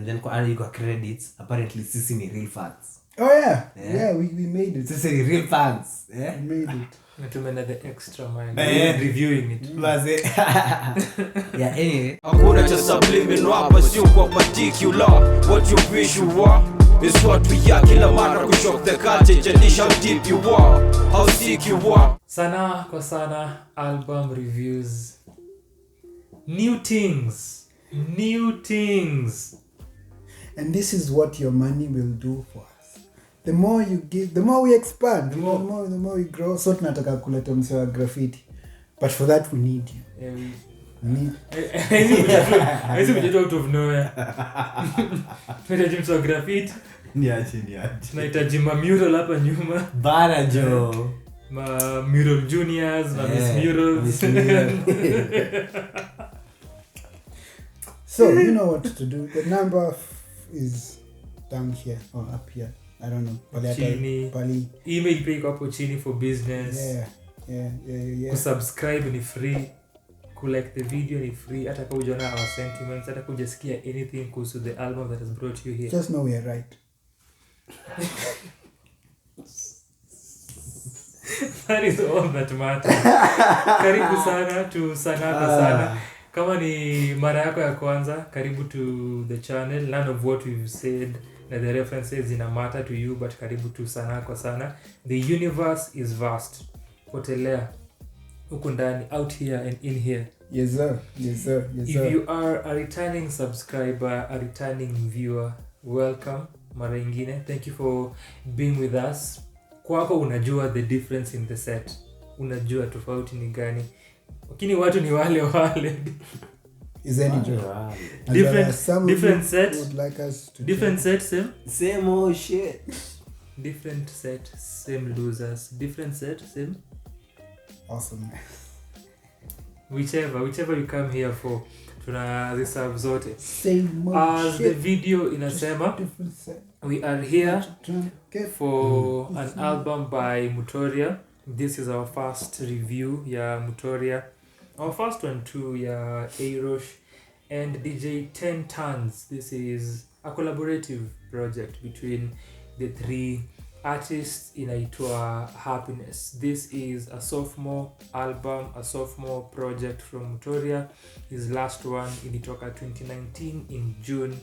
And then kwa you got credits, apparently sisi ni real fans. Oh yeah. Yeah, we made it. Sisi ni real fans. Yeah. We made it. Natumena the extra mile reviewing it. Baze. Yeah, anyway. Hakuna cha subliminal hapa, sio kwa particular. What you wish you are is what we are. Kila mara kushock the culture, jadisha how deep you are, how sick you are. Sana kwa sana, album reviews. New things. And this is what your money will do for us. The more you give, the more we expand. The more we grow. So tunataka kuleta mse wa graffiti. But for that we need you. Yeah, we need. I see we get out of nowhere. Tunahitaji mtu wa graffiti. Niache. Tunahitaji mural hapa nyuma. Bana jo. Mural juniors, Miss Murals. So you know what to do. The number is down here or up here. I don't know. Pali. Email pay hapo chini for business. Yeah. Kusubscribe ni free. Like the video ni free. Hata kama hujaona our sentiments, hata kama hujasikia anything kuhusu the album that has brought you here. Just know we are right. That is all that matters. Karibu sana to Sanaka sana. Kama ni mara yako ya kwanza, karibu to the channel. None of what we've said na the references ina matter to you, but karibu to Sanaka sana. The universe is vast. Potelea huko ndani, out here and in here. Yes sir. If you are a returning subscriber, a returning viewer, welcome mara ingine. Thank you for being with us. Kwako unajua the difference in the set. Unajua tofauti ni gani. Lakini watu ni wale. Is any joke? Different set. Would like us to different set, same old shit. Different set, same losers. Different set, same awesome. Whichever you come here for, tuna reserve zote. Same as shit. The video inasema, we are here for an album by Mutoriah. This is our first review ya Mutoriah. Our first one too ya Ayrosh and DJ 10Tonnes. This is a collaborative project between the three artists inaitwa Happiness. This is a sophomore album, a sophomore project from Mutoriah. His last one ilitoka 2019 in June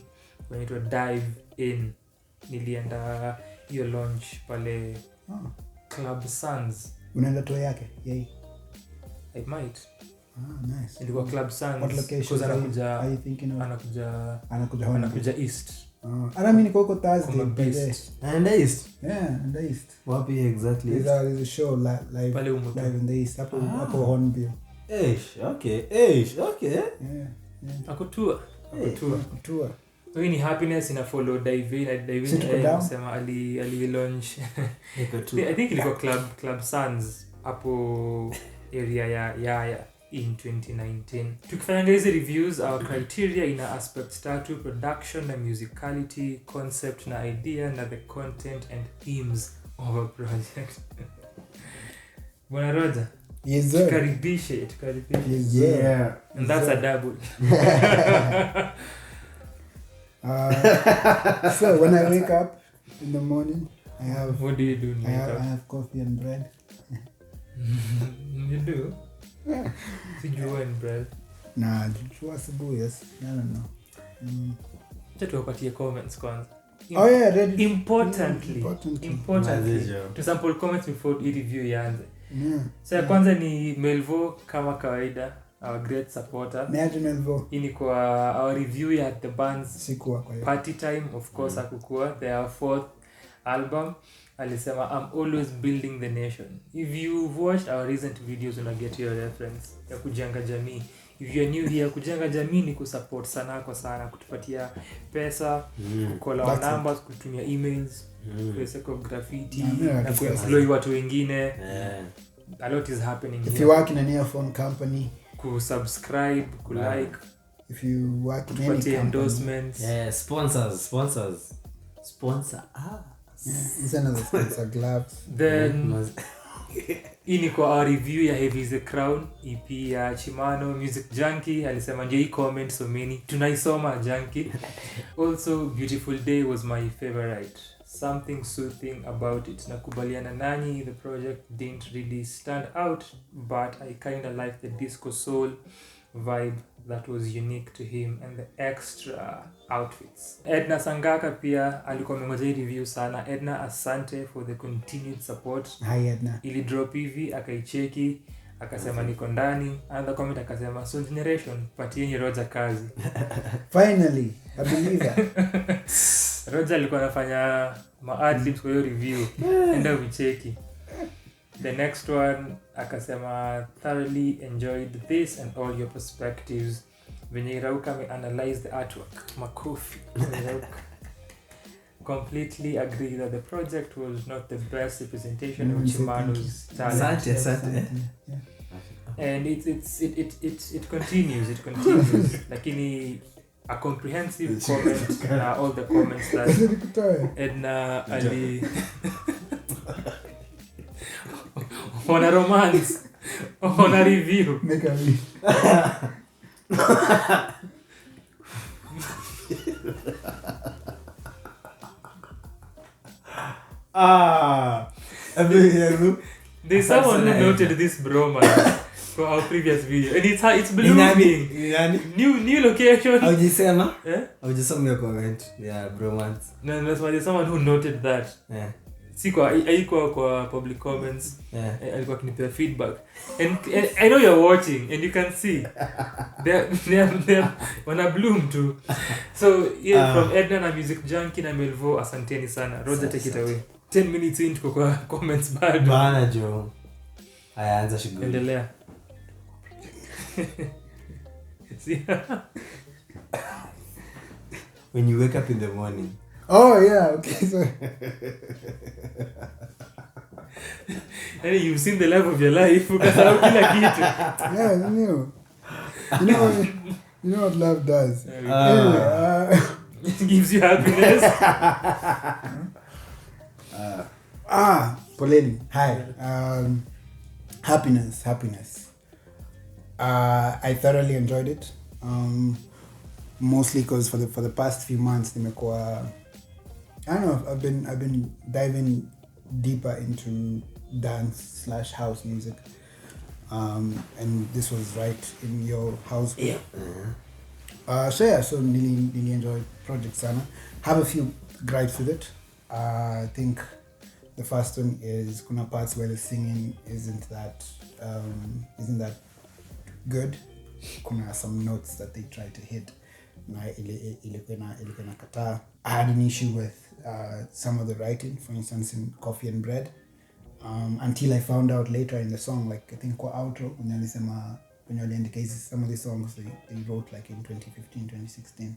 when it was Dive In. Nilienda hiyo launch pale Club Suns. Unaenda tour yake? Yay. I might. Nice. Ilikuwa Club Suns. What location are you thinking of? Anakuja East. Ana mimi niko huko Thursday. And East? Yeah, and East. Wapi exactly? There's a show live in the East. Hapo Hornbill. Okay. Yeah. Akutua. Hii ni Happiness ina follow Dive anasema ali launch. I think ilikuwa Club Suns hapo area ya Yaya in 2019. Tukifanya hizi reviews, our criteria ina aspects tatu: production na musicality, concept na idea, na the content and themes of a project. Bwana Roger, yes sir. Tukaribishe. Yes, yeah. And that's a double. So when I wake up in the morning, I have what do you do? I have coffee and bread. You do? Sijua and bread. Nah, jua asubuhi, yes. I don't know. Tuwapatie comments kwanza. Oh yeah, ready. Importantly. To sample comments before the review ianze. Yeah. So ya kwanza ni Melvo kama kawaida, our great supporter. Meaje Melvo. Ini kwa our review ya The Band's Sikuwa kwa hiyo. Party Time, of course hakukua. Their fourth album. Alisema, I'm always building the nation. If you've watched our recent videos, una get your reference ya kujenga jamii. If you're new here, kujenga jamii ni kusupport sana, kutupatia pesa, kukola wa numbers, kutumia emails, kuweza kwa graffiti, na kuemploy watu wengine. A lot is happening here. If you work in an earphone company, kusubscribe, kulike. If you work in any company, endorsements. Yeah, sponsors. Sponsor. Yeah, it's another sponsor gloves. Then Hii ni kwa our review ya Heavy is the Crown EP ya Chimano Music Junkie. Alisema nje hii comment so many tunaisoma Junkie. Also Beautiful Day was my favorite. Something soothing about it. Nakubaliana nanyi, the project didn't really stand out, but I kind of liked the disco soul vibe that was unique to him and the extra outfits. Edna Sangaka pia alikuwa amengoja hii review sana. Edna, asante for the continued support. Hi Edna. Ili drop hivi akaicheki akasema niko ndani. Another comment akasema Soul Generation patieni Roger kazi. Finally, I believe that. Roger alikuwa anafanya ma-adlibs kwa hiyo review. Enda uicheki. The next one akasema thoroughly enjoyed this and all your perspectives. Venye Irauka me analyze the artwork. Makofi. Completely agree that the project was not the best representation of Chimano's talent. Asante. And it continues. Lakini a comprehensive comment all the comments that Edna Ali on a romance, on a review. Make a leave. There's someone who noted this bromance for our previous video, and it's blooming. New location. Haujisema? Eh? Haujisoma hiyo comment. Yeah, bromance. No, there's someone who noted that. Yeah. Si kwa public comments. Yeah. Alikuwa akinipea feedback. And I know you're watching and you can see. They're wanna bloom too. So yeah, from Edna na Music Junkie na Melvo, asanteni sana. Roger, take it away. 10 minutes in tuko kwa comments bado. Bana jo. Haya, anza shughuli. Endelea. When you wake up in the morning. Oh yeah, okay. So And you've seen the life of your life. Ukasahau kila kitu. yeah, you know what love does. Anyway, It gives you happiness. Poleni. Hi. Happiness. I thoroughly enjoyed it. Mostly because for the past few months, nimekuwa, I don't know, I've been diving deeper into dance/house music, and this was right in your house. Yeah. So really enjoyed Project Sana. Have a few gripes with it. I think the first one is kuna parts where the singing isn't that good. Kuna some notes that they try to hit. Ilikuwa kata. I had an issue with some of the writing, for instance in Coffee and Bread, until I found out later in the song, like I think kwa outro when waliandika some of the songs they wrote like in 2015, 2016.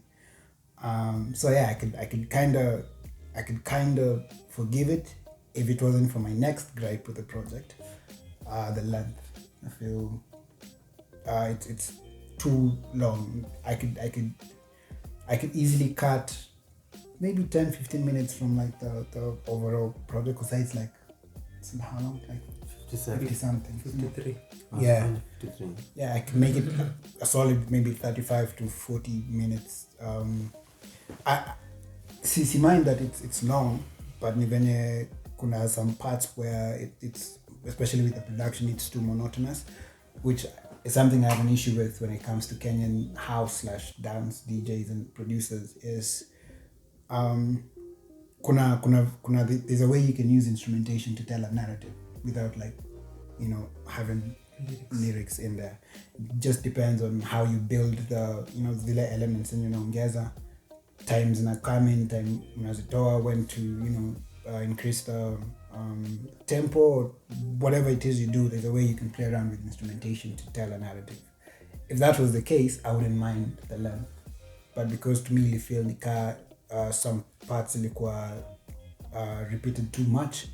So yeah, I could kind of forgive it if it wasn't for my next gripe with the project, the length. I feel it's too long. I could easily cut maybe 10-15 minutes from like the overall project, because it's like, how long? Like 50 something. 53. Yeah. 53. Yeah, I can make it a solid maybe 35 to 40 minutes. I see mind that it's long, but when kuna some parts where it's, especially with the production, it's too monotonous, which is something I have an issue with when it comes to Kenyan house/dance DJs and producers. Is there's a way you can use instrumentation to tell a narrative without having lyrics in there. It just depends on how you build the zile elements, and ongeza times na come time unazitoa, when to increase the tempo, or whatever it is you do. There's a way you can play around with instrumentation to tell a narrative. If that was the case, I wouldn't mind the length, but because to me I feel nika some parts ilikuwa repeated too much,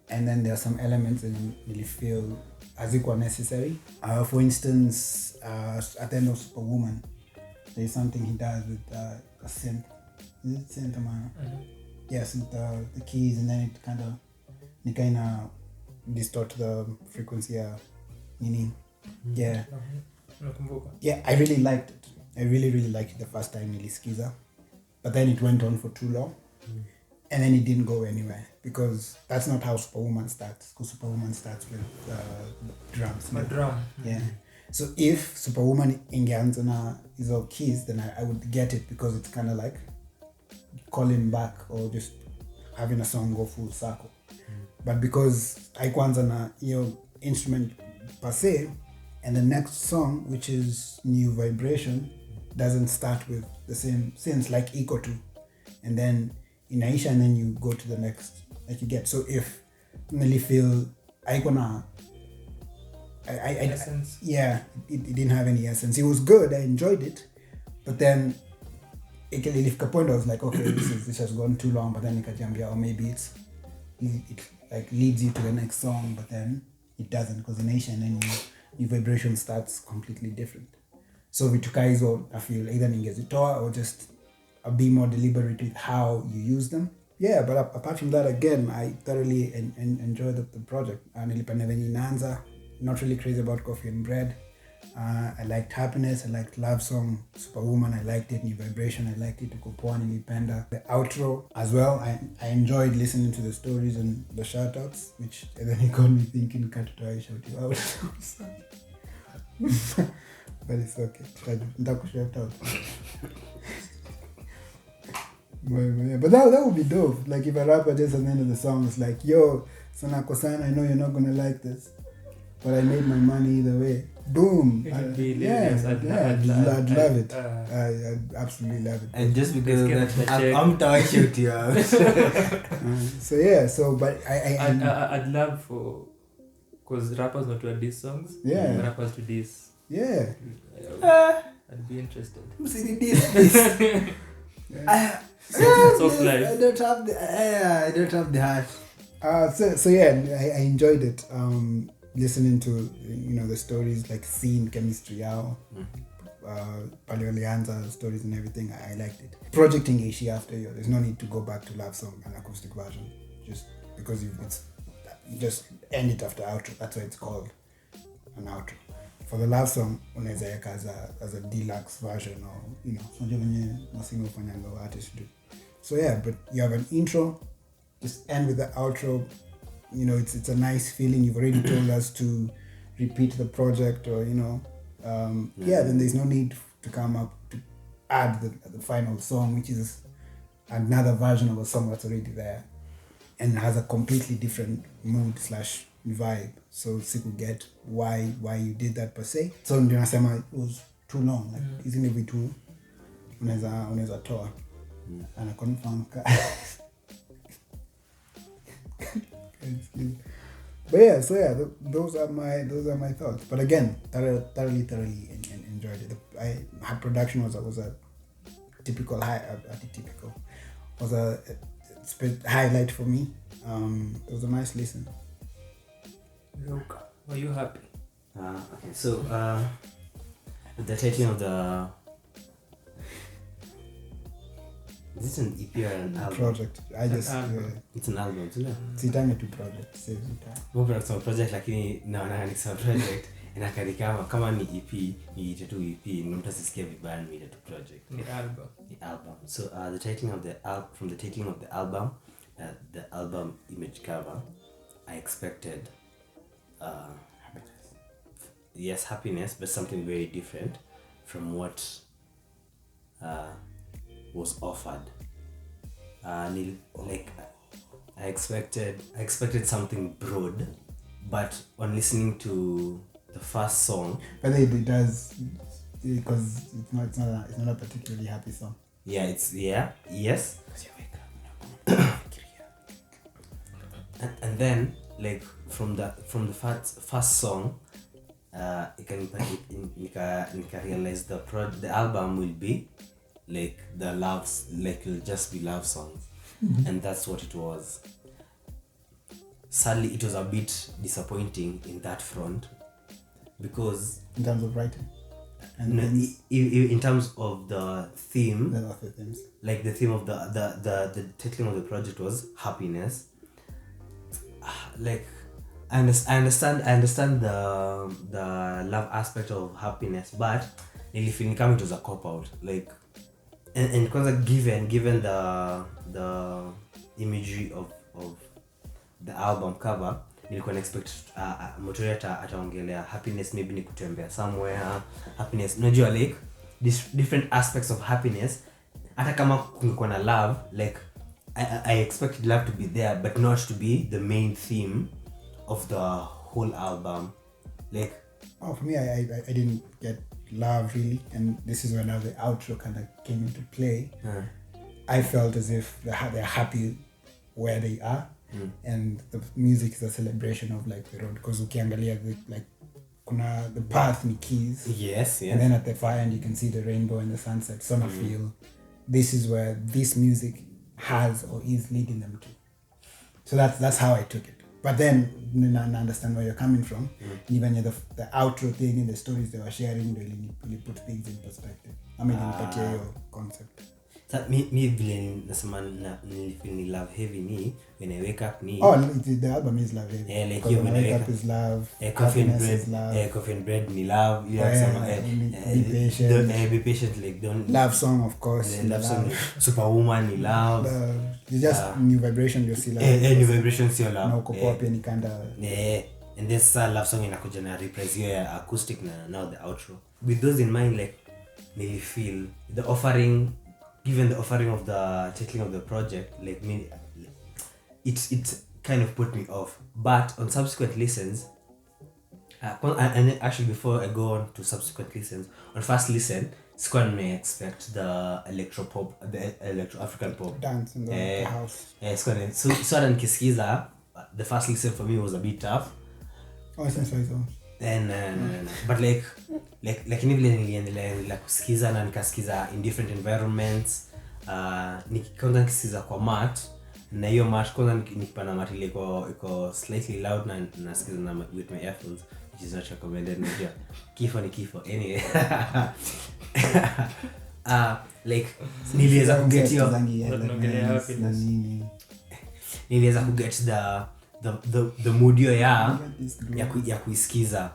and then there are some elements that really feel as equal necessary. For instance, at the end of Superwoman, there's something he does with a synth. Is it synth, man? Yes, the keys, and then it kind of distort the frequency nini. Yeah. Nakumbuka. Yeah, I really liked it. I really liked it the first time nilisikiza. But then it went on for too long. And then it didn't go anywhere because that's not how Superwoman starts. Because Superwoman starts with drums. A drum. Yeah. So if Superwoman ingeanza na hizo keys, then I would get it because it's kind of like calling back or just having a song go full circle. But because haikuanza na hiyo instrument per se, and the next song, which is New Vibration, doesn't start with the same synths like Eco 2. And then inaisha and then you go to the next that you get. So if really feel haikuna Essence. yeah, it didn't have any essence. It was good, I enjoyed it, but then ilifika point I was like, okay, this has gone too long, but then nikajambia, or maybe it like leads you to the next song, but then it doesn't, because inaisha and then your vibration starts completely different. So vituka hizo I feel either ningezitoa or just be more deliberate with how you use them. Yeah, but apart from that, again, I thoroughly enjoy the project. Nilipenda venye inaanza. Not really crazy about Coffee and Bread. I liked Happiness. I liked Love Song, Superwoman. I liked it. New Vibration. I liked it. Tupotie, nilipenda. The outro as well. I enjoyed listening to the stories and the shoutouts, which and then it got me thinking, Katutoa shout you out. But it's okay. Shout out. But that would be dope. Like if a rapper just at the end of the song is like, yo, Sana Kosana, I know you're not gonna like this, but I made my money either way. Boom. It'd be yeah, hilarious. I'd love it. I'd absolutely love it. And just because of Let's get that, the check. I'm talking shoot you out. So yeah, so but I'd love for, because rappers not to diss songs. Yeah. Rappers to diss. yeah. I'd be interested. Soft life. I don't have the heart. So yeah, I enjoyed it. Listening to the stories, like seeing chemistry out, Paleolianza stories and everything. I liked it. Projecting Ishi after you. There's no need to go back to Love Song and acoustic version, just because you just end it after outro. That's why it's called an outro. For the Love Song, unaweza weka as a deluxe version, or unajua venye masingo ufanyanga artists do. So yeah, but you have an intro, just end with the outro. It's a nice feeling. You've already told us to repeat the project, or then there's no need to come up to add the final song, which is another version of a song that's already there and has a completely different mood / vibe. So siku get why you did that per se. So ndio nasema it was too long, like isn't it too unaweza toa and I confirm. But yeah, so yeah, those are my thoughts. But again, thoroughly enjoyed it. Her production was a typical was a highlight for me. It was a nice listen. Were you happy? Okay, so the title of the is it an EP or an album? Project. I just It's an album, isn't it? Sitami tu project. Saves you time. Mbona kusema project lakini naona ni kusema project inakari kama ni EP ni ite tu EP, mtu asisikie vibaya ni ite tu project. The album. The album. So the titling of the from the titling of the album image cover, I expected happiness. Yes, happiness, but something very different from what was offered. I expected something broad, but on listening to the first song, But it does, because it's not a particularly happy song. yeah, yes. And then like from the first song, nika realize the album will be like the loves, like it'll just be love songs. And that's what it was. Sadly, it was a bit disappointing in that front, because In terms of writing. And no, themes, in terms of the theme, the author themes. like the theme of the titling of the project was happiness. Like I understand the love aspect of happiness, but nilifeel kama it was a cop out, like, and kwanza given the imagery of the album cover, nilikuwa expect Mutoriah ataongelea happiness, maybe ni kutembea somewhere, happiness, unajua like different aspects of happiness. Hata kama kungekuwa na love, like I expected love to be there, but not to be the main theme of the whole album. Like, for me, I didn't get love really, and this is when now the outro kind of came into play. I felt as if they're happy where they are, and the music is a celebration of like the road, because ukiangalia like kuna the path ni keys, yes, and then at the far end you can see the rainbow and the sunset. So I feel this is where this music has or is leading them to. So that's how I took it. But then I understand where you're coming from. Even the outro thing and the stories they were sharing really put things in perspective. I mean, in your concept. So me vile nasema ni love heavy ni when I wake up ni the album is love heavy. Yeah, like you when I wake up is love. Coffee and bread is love. Coffee and bread ni love. You have some be patient. Be patient, like don't love song, of course. Love song. Superwoman ni love. You just new vibration you see love. New vibration sio love. Na uko poa pia ni kanda. And this love song inakuja na reprise hiyo ya acoustic na now the outro. With those in mind, like really feel the offering, given the offering of the titling of the project, like me, it kind of put me off. But on subsequent listens, and actually before I go on to subsequent listens, on first listen, sikuwa nime expect the electro pop, the electro African pop dance in the house. So nikisikiza, the first listen for me was a bit tough. Since I saw. And but like vile niliendelea kusikiza na nikasikiza in different environments, nikianza nikisikiza kwa mat, na hiyo mat kwanza nikipana mat ile iko slightly loud na nasikiza na with my earphones, which is not recommended. Najua kifo ni kifo anyway. Like niliweza kuget hiyo, niliweza kuget the mood ya kuisikiza,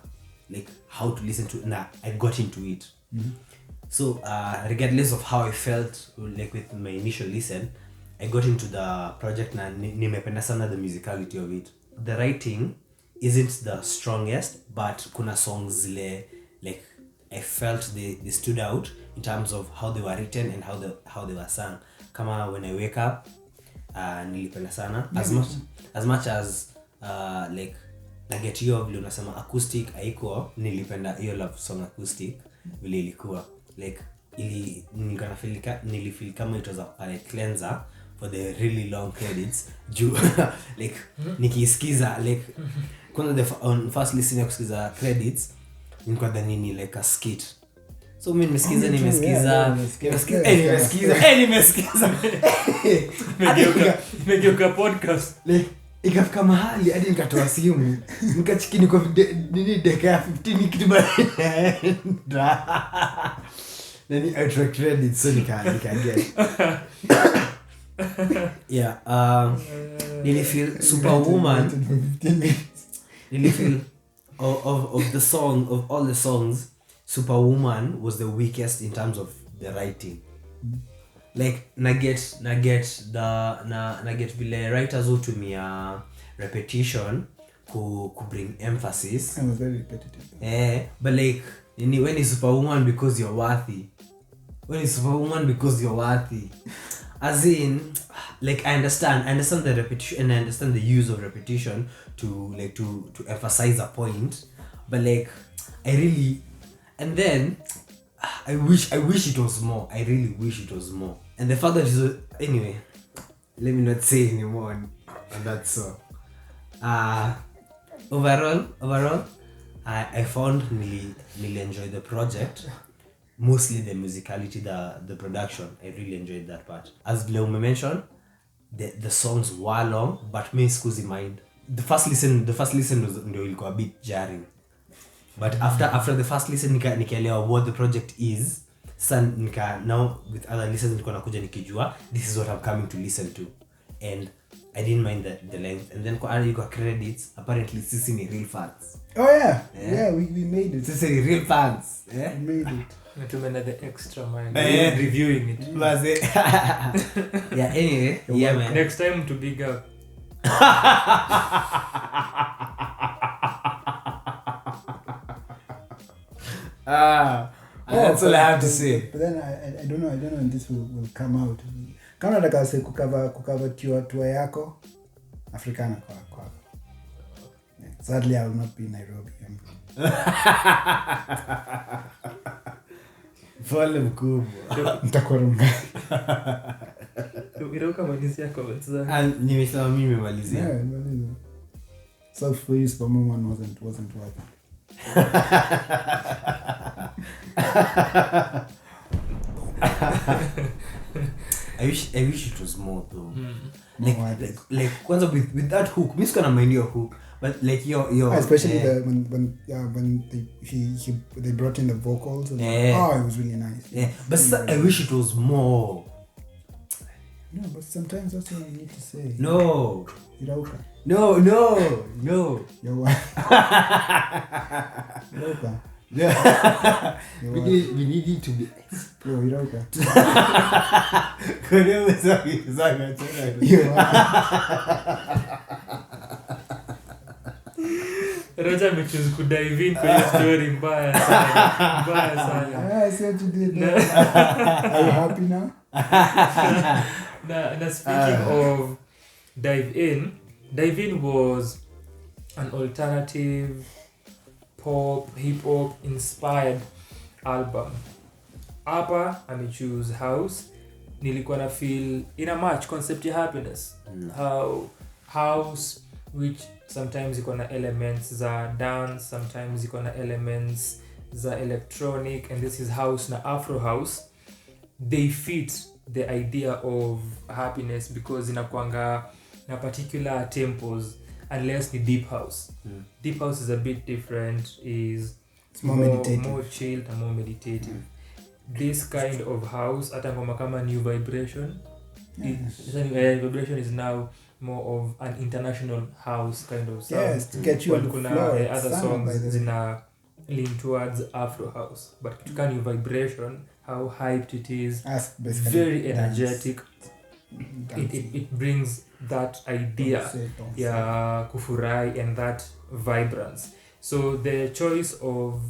like how to listen to, na I got into it. So regardless of how I felt like with my initial listen, I got into the project na nimependa sana the musicality of it. The writing isn't the strongest, but kuna songs zile like I felt they stood out in terms of how they were written and how they were sung. Kama When I Wake Up, nilipenda sana as much as like naget hiyo vile unasema acoustic haiko, nilipenda hiyo love song acoustic vile ilikuwa like nilifeel kama it was a cleanser for the really long credits juu like nikiisikiza like kwanza on first listen ya kusikiza credits nilikuwa dhani like a skit. So mimi nimesikiza nimegeuka podcast like ikafika mahali hadi nikatoa simu nikachiki niko nini dakika ya 15 kitu baada nani outro credits, so nikaget nili feel Superwoman, nili feel of the song, of all the songs, Superwoman was the weakest in terms of the writing. Like naget vile writers hutumia repetition ku bring emphasis. I was very repetitive. But like when is Superwoman because you're worthy. As in, like I understand the repetition and I understand the use of repetition to emphasize a point, but like I really, and then I wish it was more. I really wish it was more. And the fact that anyway, let me not say anymore on that song. Overall, I found really enjoyed the project. Mostly the musicality, the production. I really enjoyed that part. As Bleume mentioned, the songs were long, but me squeeze mind. The first listen was ndio ilikuwa a bit jarring. But after the first listen nikaelewa what the project is. Now with other listens nilikuwa nakuja nikijua this is what I'm coming to listen to. and I didn't mind the length. And then kwa you got credits, apparently sisi ni real fans. Oh yeah. Yeah, we made it. Sisi ni real fans. Yeah. We made it. Natumena the extra mile. Yeah. Reviewing it. Yeah, anyway. Yeah, man. Next time to big up. That's all I have to say. But then I don't know when this will come out. Kama nataka say kukava tour yako Africana kwa. Yeah. Sadly I will not be in Nairobi. Pole mkubwa. Nitakuwa runga. Iroka malizia comments zako. And nimesema mimi nimemalizia. Yeah, nimemaliza. Self-praise for moment wasn't working. I wish it was more though. Like kwanza with that hook, mimi sikuwa na mind your hook, but like your especially when they brought in the vocals. It was really nice. Yeah, but I wish it was more. No, but sometimes that's what you need to say. No. Irauka. No. Yo what? Irauka. We need it to be. Yo, Irauka. Kwa mzaki tena. Roger amechoose kudive in kwa hiyo story mbaya sana. I see what you did now. Are you happy now? Now speaking of Dive In was an alternative pop, hip hop inspired album. Hapa choose house. Nilikuwa na feel in a match concept ya happiness. How house, which sometimes iko na elements za dance, sometimes iko na elements za electronic, and this is house na afro house. They fit the idea of happiness because inakuanga na particular tempos, unless the deep house. Deep house is a bit different, is more meditative, more chilled and more meditative. This kind of house, hata ngoma kama New Vibration, Vibration is now more of an international house kind of sound. Yes, to get you on the floor. Other songs zina lean towards Afro house, but kitu New Vibration, how hyped it is, very energetic. It brings that idea ya kufurai and that vibrance. So the choice of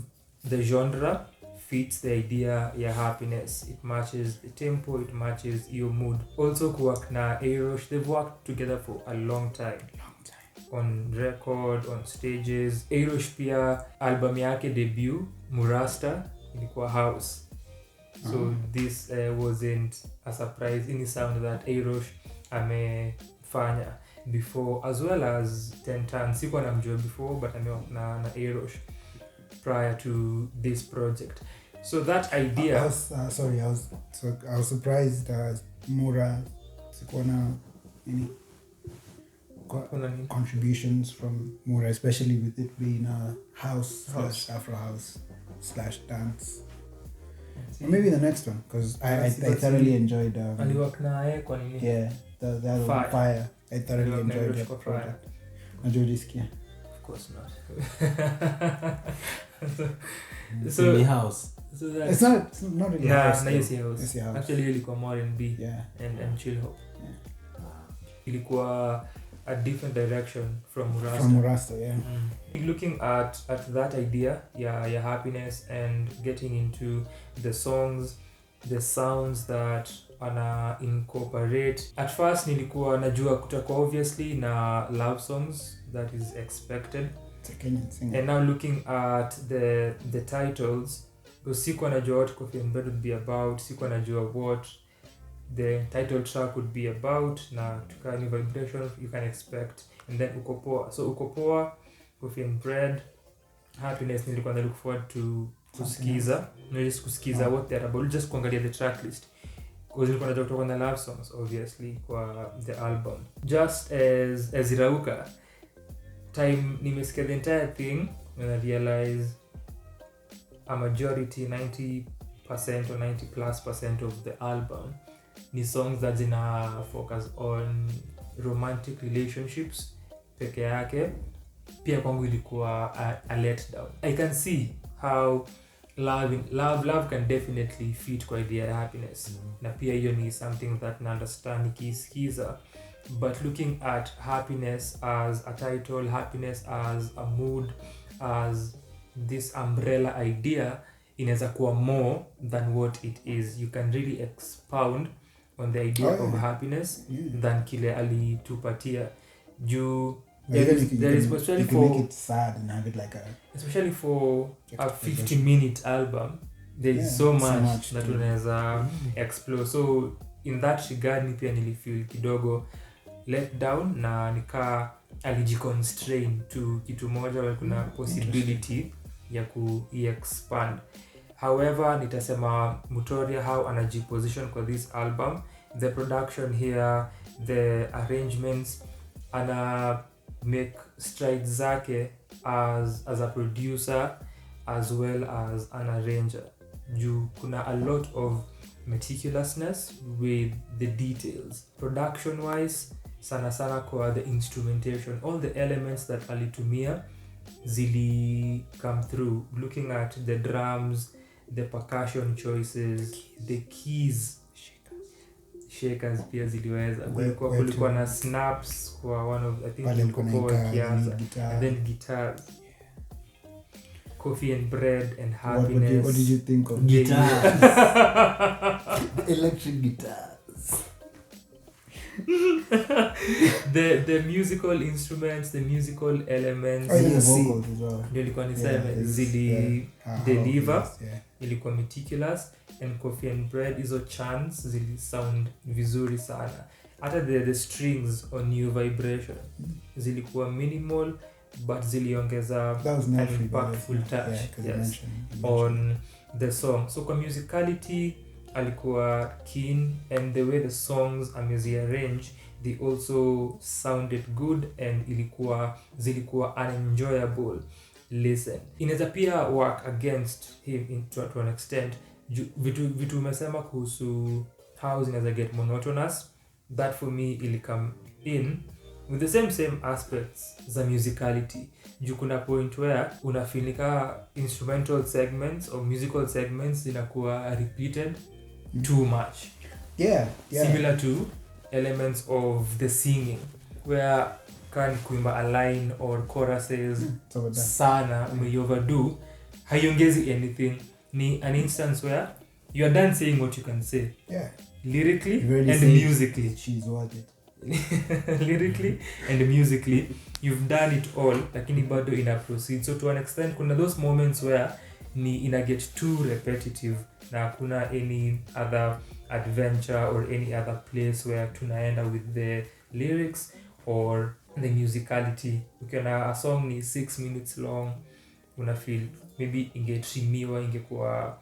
the genre fits the idea ya happiness. It matches the tempo, it matches your mood. Also kuwork na Ayrosh, they've worked together for a long time. On record, on stages. Ayrosh pia album yake debut Murasta ilikuwa house. So this wasn't a surprise in the sound that Ayrosh amefanya before, as well as 10Tonnes. Sikuwa namjua before, but amework na Ayrosh prior to this project. So that idea. I was surprised Mura sikuwa na any contributions from Mura, especially with it being a house. / Afro house / dance. Or maybe the next one, because I thoroughly enjoyed aliwork naye kwa nini? Yeah, the other one, Fire. I thoroughly enjoyed that project. Najua Of course not. So the house. So it's not really house. House. Actually ilikuwa more R&B and chill hop. Ilikuwa a different direction from Murasta. Looking at that idea, your happiness, and getting into the songs, the sounds that ana incorporate. At first nilikuwa najua kutakuwa obviously na love songs, that is expected. It's a Kenyan singer. And now looking at the titles, sikuwa najua what Coffee and Bread would be about, sikuwa najua what the title track would be about, na tuka New Vibration you can expect, and then Uko Poa. So Uko Poa, Coffee and Bread, Happiness nilikuwa na look forward to kusikiza, not just kusikiza what they're about, just kuangalia the track list, because nilikuwa najua kutoka na love songs obviously kwa the album. Just as Irauka, time nimesikia the entire thing when I realize a majority, 90% or 90+% of the album ni songs that zina focus on romantic relationships peke yake. Pia kwangu ilikuwa a letdown. I can see how love can definitely fit kwa idea ya happiness. Na pia hiyo ni something that na understand nikisikiza. But looking at happiness as a title, happiness as a mood, as this umbrella idea, inaweza kuwa more than what it is. You can really expound on the idea of happiness than kile alitupatia. There is especially for, make it sad and have it like a, especially for a 50-minute album, there is so much that unaweza explore. So in that regard, ni pia nilifeel kidogo let down, na nika alijiconstrain to kitu moja where kuna possibility ya expand. However, nitasema Mutoriah how anajiposition kwa this album, the production here, the arrangements, ana make strides zake as a producer as well as an arranger. Juu kuna a lot of meticulousness with the details. Production wise, sana kwa the instrumentation, all the elements that alitumia zili come through. Looking at the drums, the percussion choices, the keys, shakers pia ziliweza. Kulikuwa na snaps kwa one of, I think kulikuwa kianza, and then guitars. Coffee and bread and happiness. What did you think of guitars? Electric guitars. the musical instruments, the musical elements, vocals as well. Nilikuwa niseme zili deliver, ilikuwa meticulous. And Coffee and Bread, hizo chants zili sound vizuri sana. Hata the strings on New Vibration zilikuwa minimal but ziliongeza an impactful touch on the song. So kwa musicality alikuwa keen, and the way the songs ameziarrange, they also sounded good and zilikuwa unenjoyable listen. Inaweza pia work against him to an extent. Vitu umesema kuhusu how zinaweza get monotonous, that for me ili come in with the same aspects za musicality. Juu kuna point where unafinika instrumental segments or musical segments zinakuwa repeated too much. Similar to elements of the singing where can kuimba a line or choruses sana we overdo, haiongezi anything. Ni an instance where you are done saying what you can say. Lyrically and musically. She's worth it. Lyrically and musically, you've done it all, lakini bado ina proceed. So to an extent, kuna those moments where ni ina get too repetitive na kuna any other adventure or any other place where tunaenda with the lyrics or the musicality. Ukiona a song ni 6 minutes long, una feel maybe ingetrimiwa, ingekuwa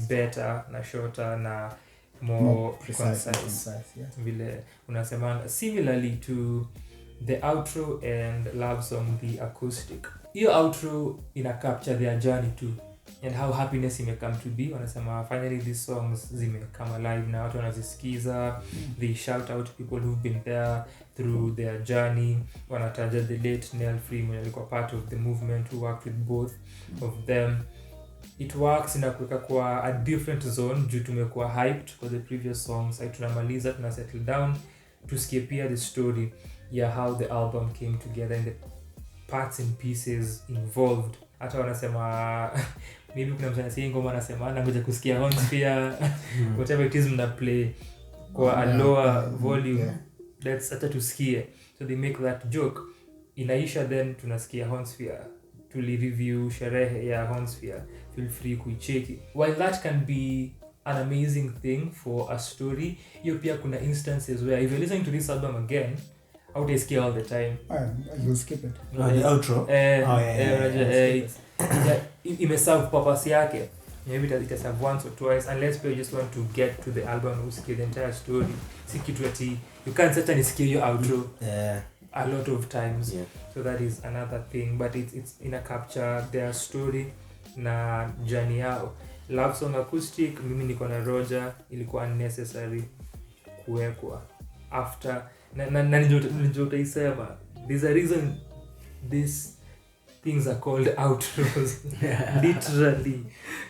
better na shorter na more concise. Vile unasemanga. Similarly to the outro and love song, the acoustic. Hiyo outro ina capture their journey too, and how happiness ime come to be. Wanasema finally these songs zime come alive na watu wanazisikiza. They shout out people who've been there through their journey. Wanataja the late Nell Free mwenye alikuwa part of the movement, who worked with both of them. It works inakuweka kwa a different zone juu tumekuwa hyped for the previous songs. Tunamaliza, tuna settle down, tusikie pia the story ya how the album came together and the parts and pieces involved. Hata wanasema maybe kuna mtu anasema ngoma anasema nangoja kusikia horns pia whatever it is mna play kwa a lower volume, let's hata tusikie. So they make that joke. Inaisha, then tunasikia Hornsphere. Tuli review sherehe ya Hornsphere, feel free kuicheki. While that can be an amazing thing for a story, hiyo pia kuna instances where if you're listening to this album again, how do you skip all the time? You'll skip it. The outro? Imeserve purpose yake. Maybe it has once or twice, unless you just want to get to the album and skip the entire story. You can't certainly skip your outro a lot of times. So that is another thing, but it's in a capture their story na journey yao. Love song acoustic, mimi niko na Roger, ilikuwa unnecessary kuwekwa after na ndio utaisema there's a reason these things are called outros.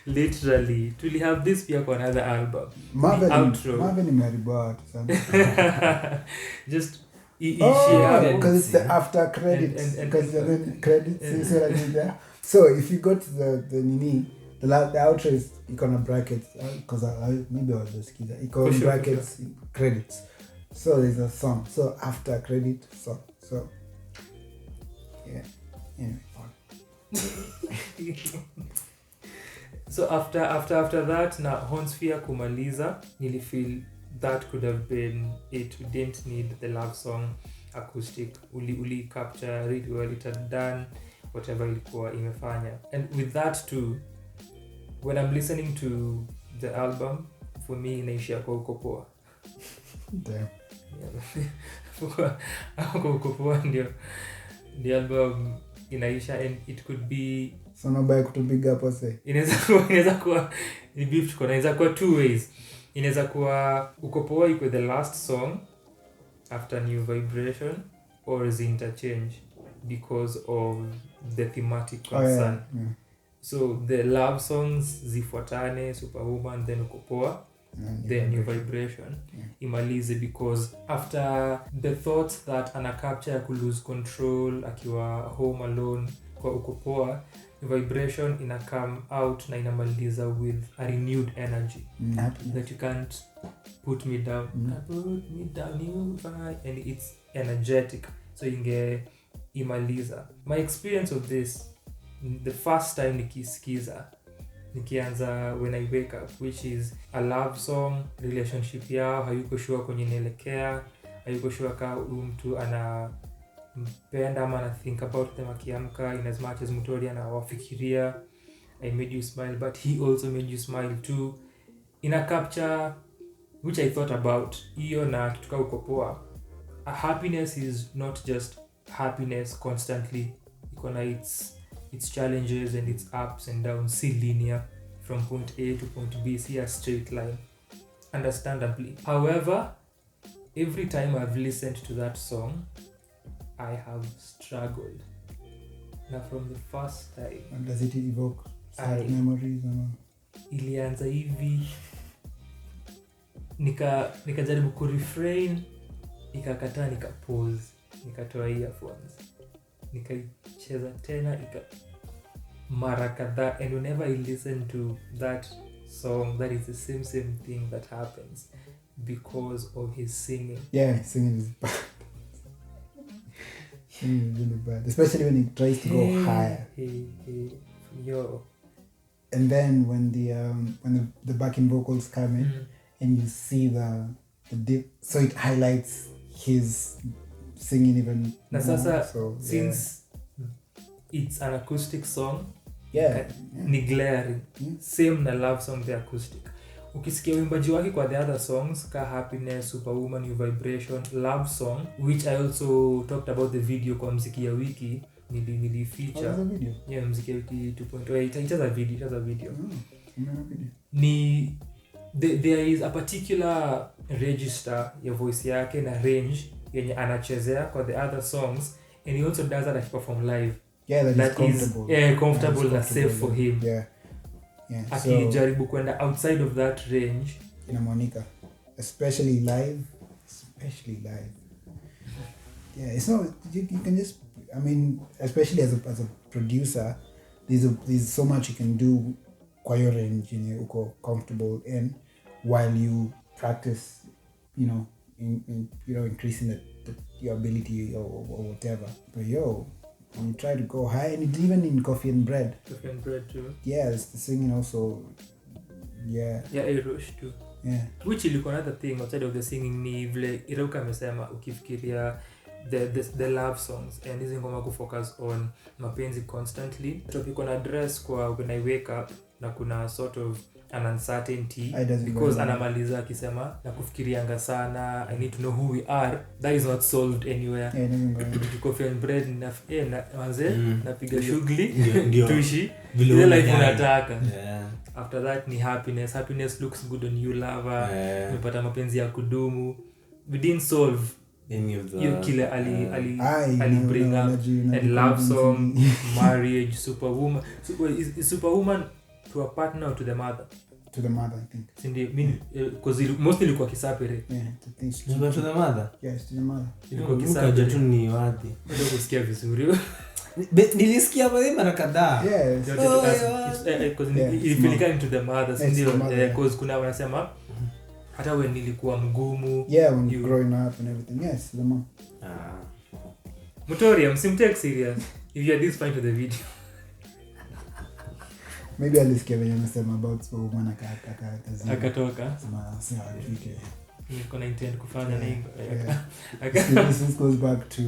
literally tuli have this pia kwa another album Marvin imeharibu sana. just because it's the after credits because then credits so like there. So if you go to the nini the outro is iko brackets because maybe I was just kidding. Iko brackets credits. So there's a song. So after credit song. So yeah. Anyway. So after that na Hornsphere kumaliza nilifeel that could have been it. We didn't need the love song acoustic. Uli capture really well. It had done whatever ilikuwa imefanya. And with that too, when I'm listening to the album, for me inaishia kwa uko poa. Damn. Uko poa ndio the album inaisha, and it could be so nobody could big up or say inaweza kuwa ni beef tuko inaweza kuwa two ways. Inaweza kuwa uko poa iko the last song after New Vibration, or is interchange because of the thematic concern. Yeah. So the love songs zifuatane, Superwoman, then uko poa, then New Vibration imalize, because after the thoughts that ana capture ku lose control akiwa home alone kwa uko poa, Vibration ina come out na inamaliza with a renewed energy that you can't put me down. Put me down, you vibe, and it's energetic, so imaliza. My experience of this, the first time nikianza When I Wake Up, which is a love song, relationship yao hayuko sure kwenye inaelekea, hayuko sure ka mtu anampenda ama think about them akiamka, in as much as Mutoriah anawafikiria I made you smile but he also made you smile too, in a capture which I thought about hiyo na tuka uko poa. A happiness is not just happiness constantly, iko na its challenges and its ups and downs, see linear from point A to point B, see a straight line, understandably. However, every time I've listened to that song, I have struggled. Now from the first time, and does it evoke sad memories or ilianza hivi nikajaribu kurefrain, nikakataa, nikapause, nikatoa earphones, nikaicheza tena mara kadhaa, and whenever I listen to that song, that is the same thing that happens because of his singing. Yeah, singing is bad. Singing is really bad, especially when he tries to go higher. Yo. And then when the backing vocals come in, and you see the dip, so it highlights his singing even na more. sasa So, since it's an acoustic song, yeah. ni glaring. Same na love song, the acoustic. Ukisikia wimbaji wake kwa the other songs ka Happiness, Superwoman, New Vibration, love song, which I also talked about the video kwa mziki ya wiki, nili feature. Oh, video? Yeah, mziki ya wiki 2.0. It has a video. Video. Ni there is a particular register ya voice yake na range yenye anachezea kwa the other songs, and he also does that at perform live. Yeah, that is comfortable. Comfortable and safe for him. Yeah. Akijaribu kwenda outside of that range ina Monica, especially live. Yeah, it's not you can just, I mean, especially as a producer, there's so much you can do kwa your range, uko comfortable in, while you practice, increasing your ability or whatever. But when you try to go high, and it's even in Coffee and Bread too. Yeah, it's the singing also. Yeah, Ayrosh too. Yeah. Which ilikuwa another thing outside of the singing, ni vile Iroka amesema ukifikiria the love songs and hizi ngoma kufocus on mapenzi constantly. Topic on address kwa When I Wake Up, na kuna sort of an uncertainty because anamaliza akisema na kufikirianga sana, I need to know who we are. That is not solved anywhere. Coffee and Bread na wanze napiga shughuli tuishi ile life unataka. after that ni happiness looks good on you lover, umepata mapenzi ya kudumu. We didn't solve any of the hiyo kile ali bring up, and love song, marriage, superwoman. Is superwoman to a partner or to the mother? To the mother, I think. Sindio, because mostly ilikuwa kisapere. Yeah, to think. to the mother. Yes, to the mother. Ilikuwa Kisapere tu ni wapi? Ndio kusikia vizuri. Nilisikia mara kadhaa. Yes. Because ilifilika into the mother, sindio, because kuna wanasema hata when nilikuwa mgumu. Yeah, when you growing up and everything. Yes, the mom. Mutoriah, msimtake serious. If you are this fine to the video. Maybe alisikia venye nasema about so woman akatoka. Sema ajike. Niko na intent kufanya na This goes back to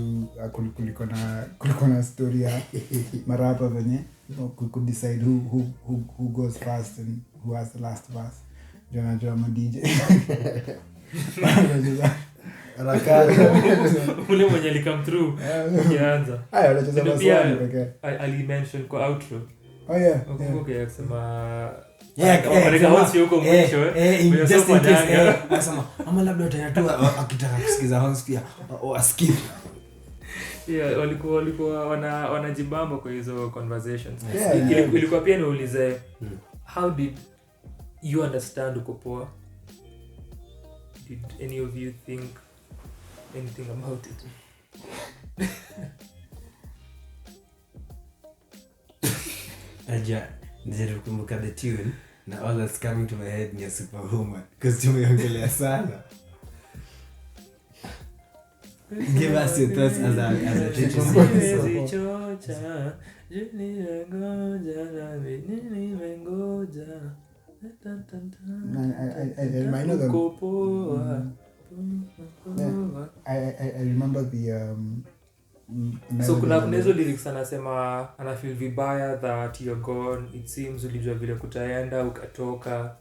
kulikuwa na story ya marapa venye could decide who goes first and who has the last verse. Jona DJ. Ule mwenye alikam through kianza. Anacheza maswali pekee. Ali mention kwa outro. Oh yeah. Okay, akisema huko mwisho just in case anasema ama labda utayatua akitaka kusikiza house pia askip. Yeah, walikuwa wanajibamba kwa hizo conversations. Yeah. Ilikuwa pia niulize how did you understand uko poa? Did any of you think anything about it? Nijaribu kumbuka the tune na all that's coming to my head ni Superwoman because tumeongelea sana. Give us your thoughts as a teacher. I know I remember the so kuna hizo lyrics anasema ana feel vibaya that you're gone, it seems ulijua vile kutaenda ukatoka,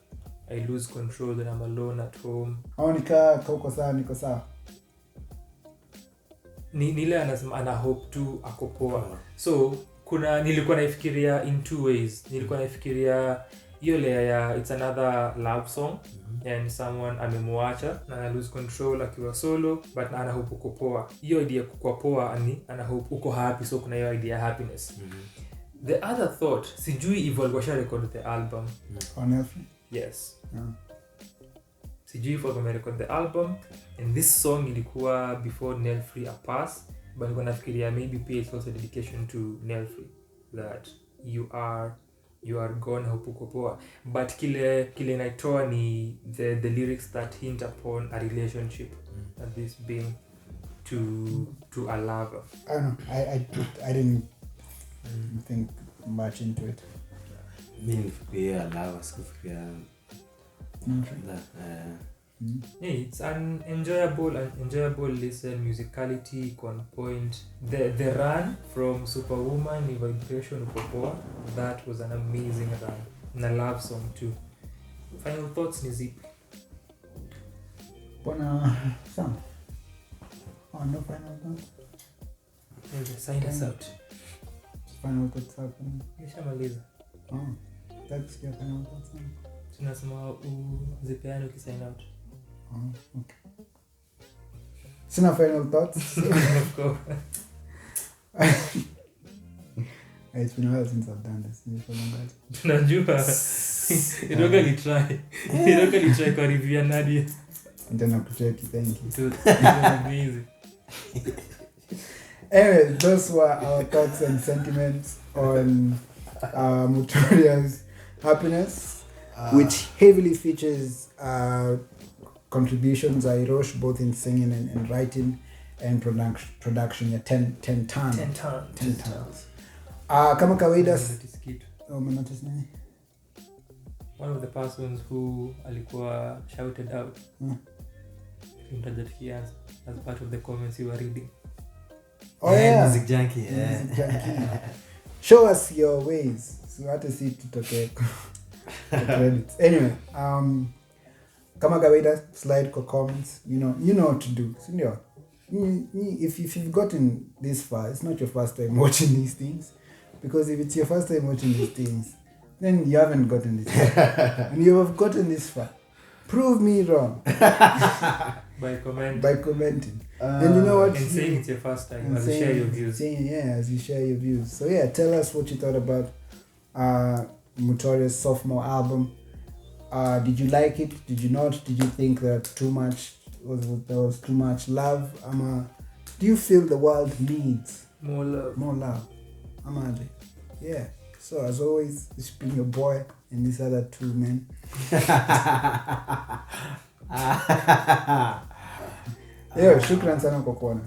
I lose control and I'm alone at home. Uko sawa, niko sawa. Nile anasema ana hope tu ako poa. So nilikuwa naifikiria in two ways. Nilikuwa naifikiria hiyo layer ya it's another love song and someone amemwacha na ana lose control akiwa solo but ana hope uko poa. Hiyo idea kwa poa ana hope uko happy, so kuna hiyo idea happiness. The other thought, sijui if walikuwa record the album. Honestly? Yes. Sijui if walikuwa record the album and this song ilikuwa before Nelfree a pass, but nilikuwa nafikiria maybe pay it's also dedication to Nelfree that you are gone, hupuko poa. But kile naitoa ni the lyrics that hint upon a relationship and this being to a lover. I don't know. I didn't think much into it. Mimi nifikiria lover, sikufikiria Yeah, it's an enjoyable listen, musicality on point. The run from Superwoman ni vibration upopoa, that was an amazing run. Na love song too. Final thoughts ni zipi? Bona some. Oh, no final thoughts. Sign us out. Final thoughts happening. Nishamaliza. That's your final thoughts. Tunasema uzipeane ukisign out. Okay. Sina final thoughts. Of course. It's been a while since I've done this. Najua. Iroga try kwa review ya Nadia. Then kucheki, thank you. Dude, amazing. Anyway, those were our thoughts and sentiments on Mutoriah's Happiness, which heavily features contributions by Ayrosh, both in singing and writing and production. 10 Tonnes. 10 Tonnes. 10 Tonnes. Kama kawaida. One of the persons who alikuwa shouted out. As part of the comments you were reading. Oh yeah. Music junkie. Music junkie. Show us your ways. So hata si tutoke credits. Anyway, kama kawaida, slide kwa comments. You know what to do. Sindio? If you've gotten this far, it's not your first time watching these things. Because if it's your first time watching these things, then you haven't gotten this far. And you have gotten this far. Prove me wrong By comment. by commenting. Then you know what? And saying it's your first time. And As you share your views. As you share your views. So yeah, tell us what you thought about Mutoriah's sophomore album. Did you like it? Did you not? Did you think that there was too much love? Do you feel the world needs More love. more love? Yeah. So as always, it's been your boy and these other two men. Yo, shukran sana kwa kuona.